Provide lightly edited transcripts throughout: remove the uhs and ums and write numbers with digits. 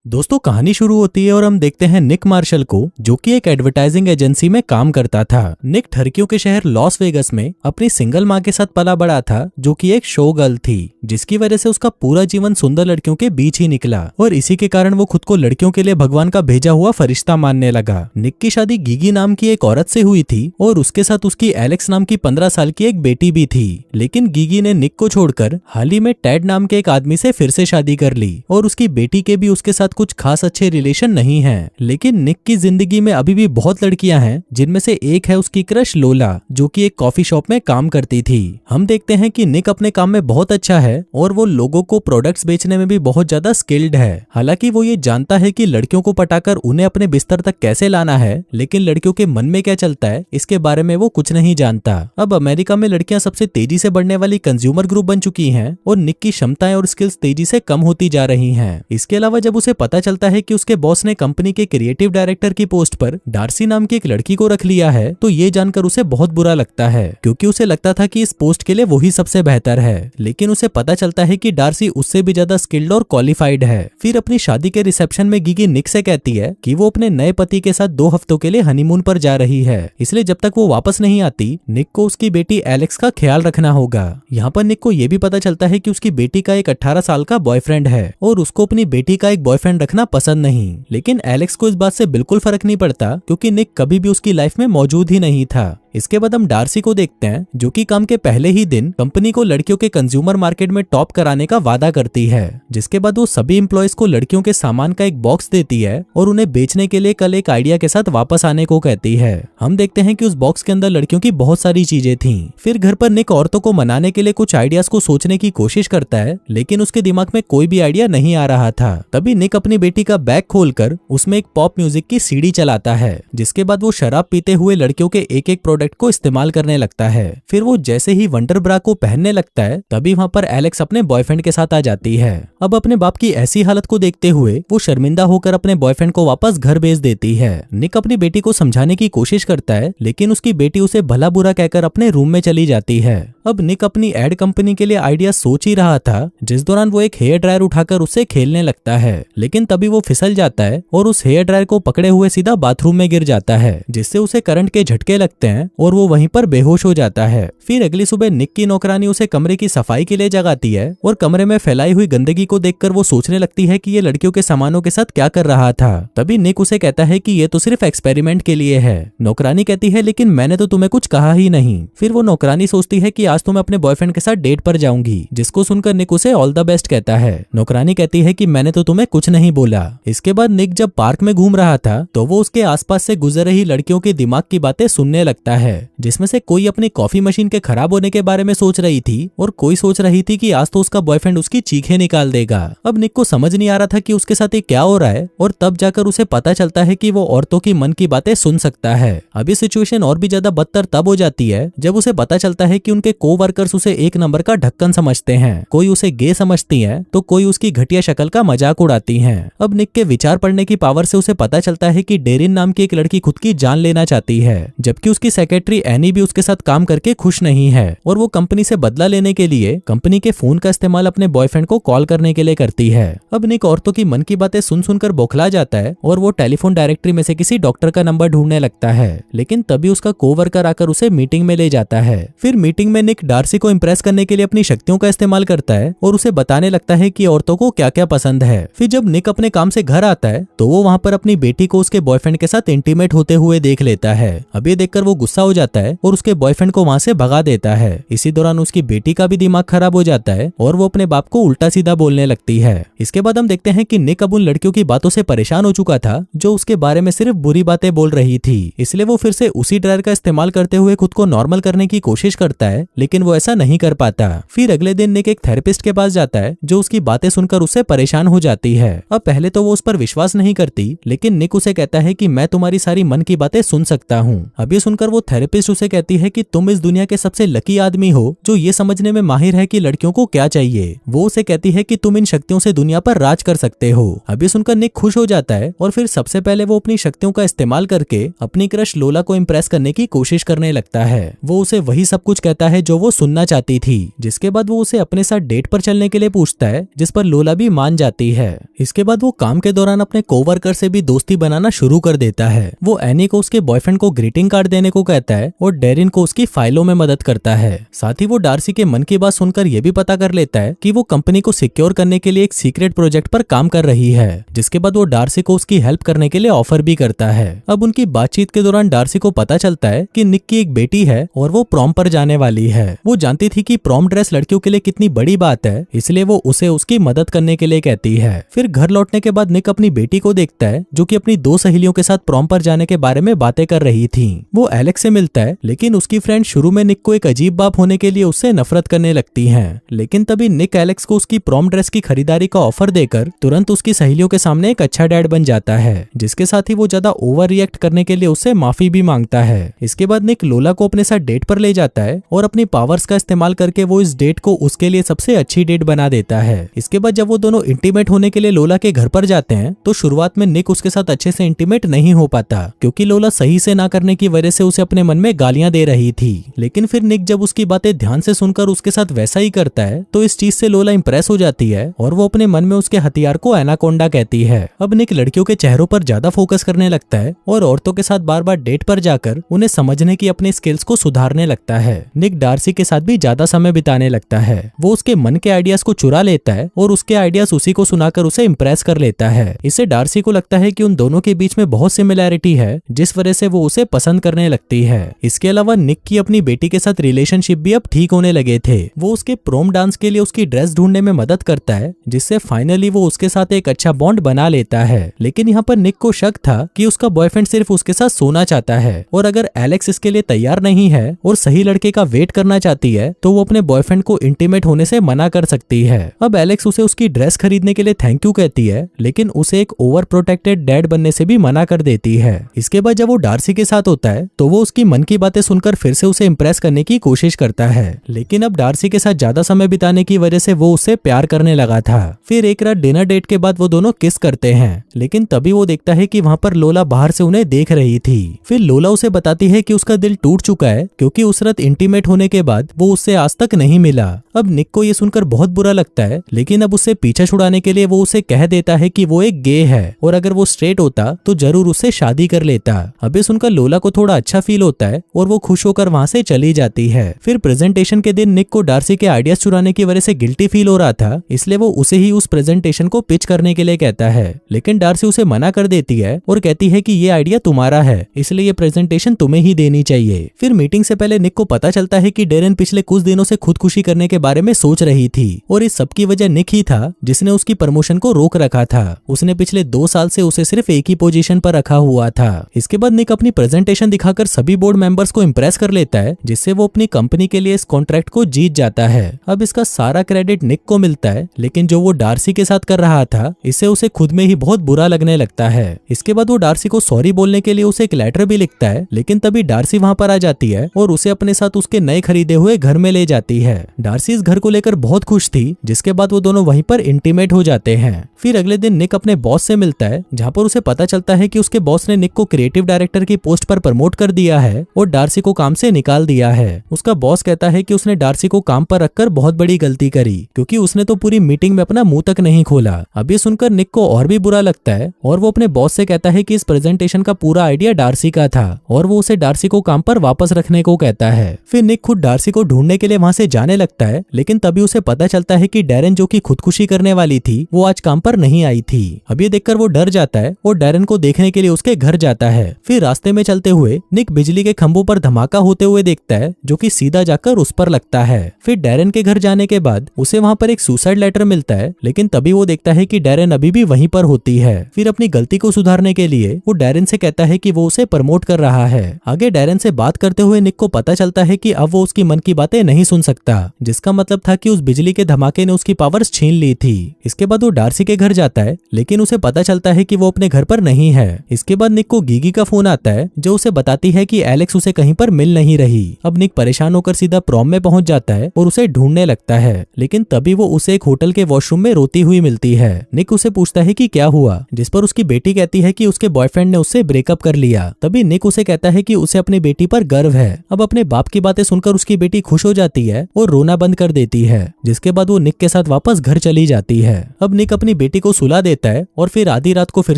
दोस्तों कहानी शुरू होती है और हम देखते हैं निक मार्शल को, जो कि एक एडवर्टाइजिंग एजेंसी में काम करता था। निक ठरकियों के शहर लॉस वेगस में अपनी सिंगल माँ के साथ पला बड़ा था, जो कि एक शो गर्ल थी, जिसकी वजह से उसका पूरा जीवन सुंदर लड़कियों के बीच ही निकला और इसी के कारण वो खुद को लड़कियों के लिए भगवान का भेजा हुआ फरिश्ता मानने लगा। निक की शादी गीगी नाम की एक औरत से हुई थी और उसके साथ उसकी एलेक्स नाम की 15 साल की एक बेटी भी थी। लेकिन गीगी ने निक को छोड़कर हाल ही में टेड नाम के एक आदमी से फिर से शादी कर ली और उसकी बेटी के भी उसके साथ कुछ खास अच्छे रिलेशन नहीं हैं। लेकिन निक की जिंदगी में अभी भी बहुत लड़कियां हैं, जिनमें से एक है उसकी क्रश लोला, जो कि एक कॉफी शॉप में काम करती थी। हम देखते हैं कि निक अपने काम में बहुत अच्छा है और वो लोगों को प्रोडक्ट्स बेचने में भी बहुत ज्यादा स्किल्ड है। हालांकि वो ये जानता है कि लड़कियों को पटाकर उन्हें अपने बिस्तर तक कैसे लाना है, लेकिन लड़कियों के मन में क्या चलता है इसके बारे में वो कुछ नहीं जानता। अब अमेरिका में लड़कियां सबसे तेजी से बढ़ने वाली कंज्यूमर ग्रुप बन चुकी हैं और निक की क्षमताएं और स्किल्स तेजी से कम होती जा रही हैं। इसके अलावा जब उसे पता चलता है कि उसके बॉस ने कंपनी के क्रिएटिव डायरेक्टर की पोस्ट पर डार्सी नाम की एक लड़की को रख लिया है, तो ये जानकर उसे बहुत बुरा लगता है, क्योंकि उसे लगता था कि इस पोस्ट के लिए वही सबसे बेहतर है। लेकिन उसे पता चलता है कि डार्सी उससे भी ज्यादा स्किल्ड और क्वालिफाइड है। फिर अपनी शादी के रिसेप्शन में गीगी निक से कहती है कि वो अपने नए पति के साथ 2 हफ्तों के लिए हनीमून पर जा रही है, इसलिए जब तक वो वापस नहीं आती निक को उसकी बेटी एलेक्स का ख्याल रखना होगा। यहाँ पर निक को यह भी पता चलता है कि उसकी बेटी का एक 18 साल का बॉयफ्रेंड है और उसको अपनी बेटी का एक बॉयफ्रेंड रखना पसंद नहीं। लेकिन एलेक्स को इस बात से बिल्कुल फर्क नहीं पड़ता, क्योंकि निक कभी भी उसकी लाइफ में मौजूद ही नहीं था। इसके बाद हम डार्सी को देखते हैं, जो कि काम के पहले ही दिन कंपनी को लड़कियों के कंज्यूमर मार्केट में टॉप कराने का वादा करती है। जिसके बाद वो सभी एम्प्लॉयज को लड़कियों के सामान का एक बॉक्स देती है और उन्हें बेचने के लिए कल एक आइडिया के साथ वापस आने को कहती है। हम देखते हैं कि उस बॉक्स के अंदर लड़कियों की बहुत सारी चीजें थीं। फिर घर पर निक औरतों को मनाने के लिए कुछ आइडियाज को सोचने की कोशिश करता है, लेकिन उसके दिमाग में कोई भी आइडिया नहीं आ रहा था। तभी निक अपनी बेटी का बैग खोलकर उसमें एक पॉप म्यूजिक की सीडी चलाता है, जिसके बाद वो शराब पीते हुए लड़कियों के एक एक प्रोडक्ट को इस्तेमाल करने लगता है। फिर वो जैसे ही वंडर ब्रा को पहनने लगता है, तभी वहाँ पर एलेक्स अपने बॉयफ्रेंड के साथ आ जाती है। अब अपने बाप की ऐसी हालत को देखते हुए वो शर्मिंदा होकर अपने बॉयफ्रेंड को वापस घर भेज देती है। निक अपनी बेटी को समझाने की कोशिश करता है, लेकिन उसकी बेटी उसे भला बुरा कहकर अपने रूम में चली जाती है। अब निक अपनी एड कंपनी के लिए आइडिया सोच ही रहा था, जिस दौरान वो एक हेयर ड्रायर उठाकर उससे खेलने लगता है, लेकिन तभी वो फिसल जाता है और उस हेयर ड्रायर को पकड़े हुए सीधा बाथरूम में गिर जाता है, जिससे उसे करंट के झटके लगते हैं और वो वहीं पर बेहोश हो जाता है। फिर अगली सुबह निक की नौकरानी उसे कमरे की सफाई के लिए जगाती है और कमरे में फैलाई हुई गंदगी को देखकर वो सोचने लगती है कि ये लड़कियों के सामानों के साथ क्या कर रहा था। तभी निक उसे कहता है कि ये तो सिर्फ एक्सपेरिमेंट के लिए है। नौकरानी कहती है, लेकिन मैंने तो तुम्हें कुछ कहा ही नहीं। फिर वो नौकरानी सोचती है कि आज तो मैं अपने बॉयफ्रेंड के साथ डेट पर जाऊंगी, जिसको सुनकर निक उसे ऑल द बेस्ट कहता है। नौकरानी कहती है कि मैंने तो तुम्हें कुछ नहीं बोला। इसके बाद निक जब पार्क में घूम रहा था, तो वो उसके आसपास से गुजर रही लड़कियों के दिमाग की बातें सुनने लगता है, जिसमें से कोई अपनी कॉफी मशीन के खराब होने के बारे में सोच रही थी और कोई सोच रही थी कि आज तो उसका बॉयफ्रेंड उसकी चीखें निकाल देगा। अब निक को समझ नहीं आ रहा था कि उसके साथ ये क्या हो रहा है, और तब जाकर उसे पता चलता है कि वो औरतों की मन की बातें सुन सकता है। अब ये सिचुएशन और भी ज्यादा बदतर तब हो जाती है जब उसे पता चलता है कि उनके कोवर्कर्स उसे एक नंबर का ढक्कन समझते हैं। कोई उसे गे समझती है तो कोई उसकी घटिया शक्ल का मजाक उड़ाती है। अब निक के विचार पढ़ने की पावर से उसे पता चलता है कि डेरिन नाम की एक लड़की खुद की जान लेना चाहती है, जबकि उसकी सेक्रेटरी एनी भी उसके साथ काम करके खुश नहीं है और वो कंपनी से बदला लेने के लिए कंपनी के फोन का इस्तेमाल अपने बॉयफ्रेंड को कॉल करने के लिए करती है। अब निक औरतों की मन की बातें सुन सुनकर बौखला जाता है और वो टेलीफोन डायरेक्टरी में से किसी डॉक्टर का नंबर ढूंढने लगता है, लेकिन तभी उसका कोवर्कर आकर उसे मीटिंग में ले जाता है। फिर मीटिंग में निक डार्सी को इम्प्रेस करने के लिए अपनी शक्तियों का इस्तेमाल करता है और उसे बताने लगता है कि औरतों को क्या क्या पसंद है। फिर जब निक अपने काम से घर आता है, तो वो वहाँ पर अपनी बेटी को उसके बॉयफ्रेंड के साथ इंटीमेट होते हुए देख लेता है। अब ये देखकर वो गुस्सा हो जाता है और उसके बॉयफ्रेंड को वहाँ से भगा देता है। इसी दौरान उसकी बेटी का भी दिमाग खराब हो जाता है और वो अपने बाप को उल्टा सीधा बोलने लगती है। इसके बाद हम देखते हैं कि निक अब उन लड़कियों की बातों से परेशान हो चुका था, जो उसके बारे में सिर्फ बुरी बातें बोल रही थी। इसलिए वो फिर से उसी ड्रायर का इस्तेमाल करते हुए खुद को नॉर्मल करने की कोशिश करता है, लेकिन वो ऐसा नहीं कर पाता। फिर अगले दिन निक एक थेरेपिस्ट के पास जाता है, जो उसकी बातें सुनकर उससे परेशान हो जाती है। अब पहले तो वो उस पर विश्वास नहीं करती, लेकिन निक उसे कहता है कि मैं तुम्हारी सारी मन की बातें सुन सकता हूँ। अब ये सुनकर वो थेरेपिस्ट उसे कहती है कि तुम इस दुनिया के सबसे लकी आदमी हो जो ये समझने में माहिर है कि लड़कियों को क्या चाहिए। वो उसे कहती है कि तुम इन शक्तियों से दुनिया पर राज कर सकते हो। अब ये सुनकर निक खुश हो जाता है और फिर सबसे पहले वो अपनी शक्तियों का इस्तेमाल करके अपनी क्रश लोला को इम्प्रेस करने की कोशिश करने लगता है। वो उसे वही सब कुछ कहता है जो वो सुनना चाहती थी, जिसके बाद वो उसे अपने साथ डेट पर चलने के लिए पूछता है, जिस पर लोला भी मान जाती है। इसके बाद वो काम के दौरान अपने कोवर्कर से भी दोस्ती बनाना शुरू कर देता है। वो एनी को उसके बॉयफ्रेंड को ग्रीटिंग कार्ड देने को कहता है और डेरिन को उसकी फाइलों में मदद करता है। साथ ही वो डार्सी के मन की बात सुनकर यह भी पता कर लेता है कि वो कंपनी को सिक्योर करने के लिए एक सीक्रेट प्रोजेक्ट पर काम कर रही है, जिसके बाद वो डार्सी को उसकी हेल्प करने के लिए ऑफर भी करता है। अब उनकी बातचीत के दौरान डार्सी को पता चलता है कि निक की एक बेटी है और वो प्रॉम पर जाने वाली है। वो जानती थी कि प्रॉम ड्रेस लड़कियों के लिए कितनी बड़ी बात है, इसलिए वो उसे उसकी मदद करने के लिए कहती है। फिर घर लौटने के बाद निक अपनी बेटी को देखता है जो कि अपनी 2 सहेलियों के साथ प्रॉम पर जाने के बारे में बातें कर रही थी। वो एलेक्स से मिलता है, लेकिन उसकी फ्रेंड शुरू में निक को एक अजीब बाप होने के लिए उससे नफरत करने लगती हैं। लेकिन तभी निक एलेक्स को उसकी प्रॉम ड्रेस की खरीदारी का ऑफर देकर तुरंत उसकी सहेलियों के सामने एक अच्छा डैड बन जाता है, जिसके साथ ही वो ज्यादा ओवर रिएक्ट करने के लिए उससे माफी भी मांगता है। इसके बाद निक लोला को अपने साथ डेट पर ले जाता है और अपनी पावर्स का इस्तेमाल करके वो इस डेट को उसके लिए सबसे अच्छी डेट बना देता है। इसके बाद जब वो दोनों इंटीमेट होने के लिए लोला के घर पर जाते हैं तो शुरुआत में निक उसके साथ अच्छे से इंटीमेट नहीं हो पाता, क्योंकि लोला सही से ना करने की वजह से उसे अपने मन में गालियां दे रही थी। लेकिन फिर निक जब उसकी बातें ध्यान से सुनकर उसके साथ वैसा ही करता है तो इस चीज से लोला इंप्रेस हो जाती है और वो अपने मन में उसके हथियार को एनाकोंडा कहती है। अब निक लड़कियों के चेहरों पर ज्यादा फोकस करने लगता है और औरतों के साथ बार बार डेट पर जाकर उन्हें समझने की अपने स्किल्स को सुधारने लगता है। निक डार्सी के साथ भी ज्यादा समय बिताने लगता है। वो उसके मन के आइडियाज को चुरा लेता है और उसके आइडियाज उसी को सुनाकर उसे इंप्रेस कर लेता है। इससे डार्सी को लगता है कि उन दोनों के बीच में बहुत सिमिलैरिटी है, जिस वजह से वो उसे पसंद करने लगती है। इसके अलावा निक की अपनी बेटी के साथ रिलेशनशिप भी अब ठीक होने लगे थे। वो उसके प्रोम डांस के लिए उसकी ड्रेस ढूंढने में मदद करता है, जिससे फाइनली वो उसके साथ एक अच्छा बॉन्ड बना लेता है। लेकिन यहाँ पर निक को शक था कि उसका बॉयफ्रेंड सिर्फ उसके साथ सोना चाहता है और अगर एलेक्स इसके लिए तैयार नहीं है और सही लड़के का वेट करना चाहती है तो वो अपने बॉयफ्रेंड को इंटीमेट होने से मना कर सकती है। अब एलेक्स उसे उसकी ड्रेस खरीदने के लिए थैंक यू कहती है, लेकिन उसे एक ओवर प्रोटेक्टेड डैड बनने से भी मना कर देती है। इसके बाद जब वो डार्सी के साथ होता है तो वो उसकी मन की बातें सुनकर फिर से उसे इंप्रेस करने की कोशिश करता है, लेकिन अब डार्सी के साथ ज्यादा समय बिताने की वजह से वो उससे प्यार करने लगा था। फिर एक रात डिनर डेट के बाद वो दोनों किस करते हैं, लेकिन तभी वो देखता है कि वहाँ पर लोला बाहर से उन्हें देख रही थी। फिर लोला उसे बताती है कि उसका दिल टूट चुका है, क्योंकि उस रात इंटीमेट होने के बाद वो उससे आज तक नहीं मिला। अब निक को ये सुनकर बहुत बुरा लगता है, लेकिन अब उससे पीछा छुड़ाने के लिए वो उसे कह देता है कि वो एक गे है और अगर वो स्ट्रेट होता तो जरूर उससे शादी कर लेता। अब ये सुनकर लोला को थोड़ा अच्छा फील होता है और वो खुश होकर वहाँ से चली जाती है। फिर प्रेजेंटेशन के दिन निक को डार्सी के आइडियाज चुराने की वजह से गिल्टी फील हो रहा था, इसलिए वो उसे ही उस प्रेजेंटेशन को पिच करने के लिए कहता है, लेकिन डार्सी उसे मना कर देती है और कहती है कि ये आइडिया तुम्हारा है, इसलिए ये प्रेजेंटेशन तुम्हें ही देनी चाहिए। फिर मीटिंग से पहले निक को पता चलता है कि डेरेन पिछले कुछ दिनों से खुदकुशी करने के बारे में सोच रही थी और इस सबकी वजह निक ही था जिसने उसकी प्रमोशन को रोक रखा था। उसने पिछले 2 साल से उसे सिर्फ एक ही पोजीशन पर रखा हुआ था। इसके बाद निक अपनी प्रेजेंटेशन दिखाकर सभी बोर्ड मेंबर्स को इंप्रेस कर लेता है, जिससे वो अपनी कंपनी के लिए इस कॉन्ट्रैक्ट को जीत जाता है। अब इसका सारा क्रेडिट निक को मिलता है, लेकिन जो वो डार्सी के साथ कर रहा था इससे उसे खुद में ही बहुत बुरा लगने लगता है। इसके बाद वो डार्सी को सॉरी बोलने के लिए उसे एक लेटर भी लिखता है, लेकिन तभी डार्सी वहाँ पर आ जाती है और उसे अपने साथ उसके नए खरीदे हुए घर में ले जाती है। डार्सी इस घर को लेकर बहुत खुश थी, जिसके बाद वो दोनों वहीं पर इंटीमेट हो जाते हैं। फिर अगले दिन निक अपने बॉस से मिलता है, जहाँ पर उसे पता चलता है कि उसके बॉस ने निक को क्रिएटिव डायरेक्टर की पोस्ट पर प्रमोट कर दिया है और डार्सी को काम से निकाल दिया है। उसका बॉस कहता है कि उसने डार्सी को काम पर रखकर बहुत बड़ी गलती करी, क्योंकि उसने तो पूरी मीटिंग में अपना मुंह तक नहीं खोला। अब ये सुनकर निक को और भी बुरा लगता है और वो अपने बॉस से कहता है कि इस प्रेजेंटेशन का पूरा आइडिया डार्सी का था और वो उसे डार्सी को काम पर वापस रखने को कहता है। फिर निक खुद डार्सी को ढूंढने के लिए वहाँ से जाने लगता है, लेकिन तभी उसे पता चलता है कि डेरेन जो कि खुदकुशी करने वाली थी वो आज काम पर नहीं आई थी। अब ये देखकर वो डर जाता है और डेरेन को देखने के लिए उसके घर जाता है। फिर रास्ते में चलते हुए निक बिजली के खंभों पर धमाका होते हुए देखता है, जो कि सीधा जाकर उस पर लगता है। फिर डेरेन के घर जाने के बाद उसे वहाँ पर एक सुसाइड लेटर मिलता है, लेकिन तभी वो देखता है कि डेरेन अभी भी वहीं पर होती है। फिर अपनी गलती को सुधारने के लिए वो डेरेन से कहता है कि वो उसे प्रमोट कर रहा है। आगे डेरेन से बात करते हुए निक को पता चलता है कि अब वो उसकी मन की बातें नहीं सुन सकता, जिसका मतलब था कि उस बिजली के धमाके ने उसकी पावर्स छीन ली थी। इसके बाद वो डार्सी के घर जाता है, लेकिन उसे पता चलता है कि वो अपने घर पर नहीं है। इसके बाद निक को गीगी का फोन आता है, जो उसे बताती है कि एलेक्स उसे कहीं पर मिल नहीं रही। अब निक परेशान होकर सीधा प्रॉम में पहुंच जाता है और उसे ढूंढने लगता है, लेकिन तभी वो उसे एक होटल के वॉशरूम में रोती हुई मिलती है। निक उसे पूछता है कि क्या हुआ, जिस पर उसकी बेटी कहती है कि उसके बॉयफ्रेंड ने उससे ब्रेकअप कर लिया। तभी निक उसे कहता है कि उसे अपनी बेटी पर गर्व है। अब अपने बाप की बातें सुनकर उसकी बेटी खुश हो जाती है और रोना बंद कर देती है, जिसके बाद वो निक के साथ वापस घर चली जाती है। अब निक अपनी बेटी को सुला देता है और फिर आधी रात को फिर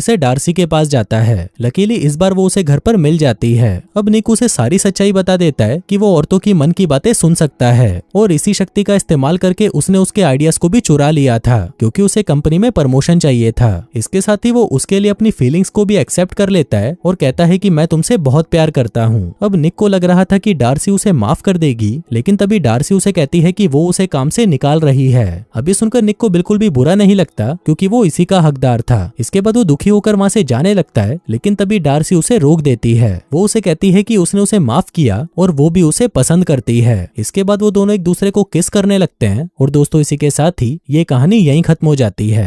से डार्सी के पास जाता है। लकीली इस बार वो उसे घर पर मिल जाती है। अब निक उसे सारी सच्चाई बता देता है कि वो औरतों की मन की बातें सुन सकता है और इसी शक्ति का इस्तेमाल करके उसने उसके आइडियाज को भी चुरा लिया था, क्योंकि उसे कंपनी में प्रमोशन चाहिए था। इसके साथ ही वो उसके लिए अपनी फीलिंग्स को भी एक्सेप्ट कर लेता है और कहता है कि मैं तुमसे बहुत प्यार करता हूँ। अब निक को लग रहा था कि डार्सी उसे माफ कर देगी, लेकिन तभी डार्सी उसे कहती है कि वो उसे काम से निकाल रही है। अभी सुनकर निक को बिल्कुल भी बुरा नहीं लगता, क्योंकि वो इसी का हकदार था। इसके बाद वो दुखी होकर वहां से जाने लगता है, लेकिन तभी डार्सी उसे रोक देती है। वो उसे कहती है कि उसने उसे माफ किया और वो भी उसे पसंद करती है। इसके बाद वो दोनों एक दूसरे को किस करने लगते हैं और दोस्तों इसी के साथ ही ये कहानी यहीं खत्म हो जाती है।